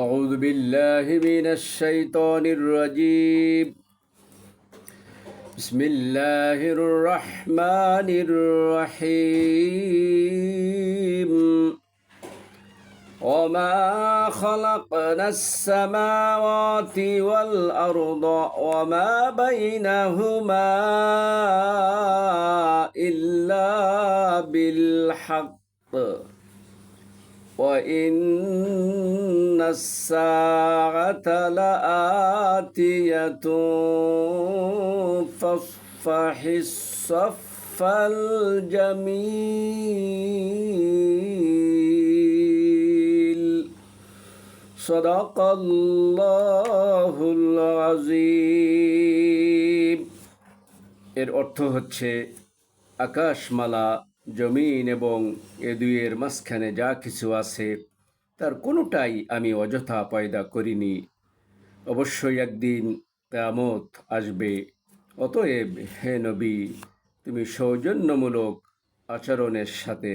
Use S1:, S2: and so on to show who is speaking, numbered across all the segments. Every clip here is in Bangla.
S1: أعوذ بالله من الشيطان الرجيم بسم الله الرحمن الرحيم وما خلقنا السماوات والأرض وما بينهما إلا بالحق وإن الساعة لآتية فاصفح الصف الجميل صدق الله العظيم। এর অর্থ হচ্ছে আকাশমালা, জমিন এবং এ দুইয়ের মাঝখানে যা কিছু আছে তার কোনোটাই আমি অযথা পয়দা করিনি। অবশ্যই একদিন কিয়ামত আসবে। অতএব হে নবী, তুমি সৌজন্যমূলক আচরণের সাথে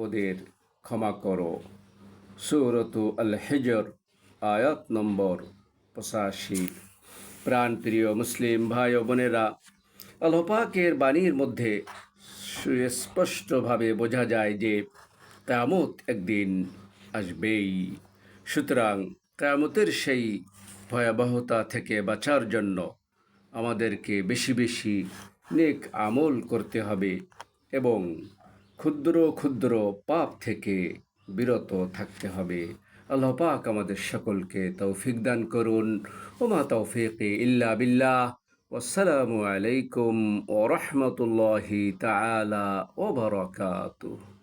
S1: ওদের ক্ষমা করো। সূরাতু আল হিজর আয়াত নম্বর 85। প্রাণপ্রিয় মুসলিম ভাই ও বোনেরা, আল্লাহ পাকের বাণীর মধ্যে সুস্পষ্টভাবে বোঝা যায় যে কিয়ামত একদিন আসবেই। সুতরাং কিয়ামতের সেই ভয়াবহতা থেকে বাঁচার জন্য আমাদেরকে বেশি বেশি নেক আমল করতে হবে এবং ক্ষুদ্র ক্ষুদ্র পাপ থেকে বিরত থাকতে হবে। আল্লাহ পাক আমাদের সকলকে তৌফিক দান করুন। ওমা তৌফিকি ইল্লা বিল্লাহ। ওয়াসসালামু আলাইকুম ওয়া রাহমাতুল্লাহি তাআলা ওয়া বারাকাতুহু।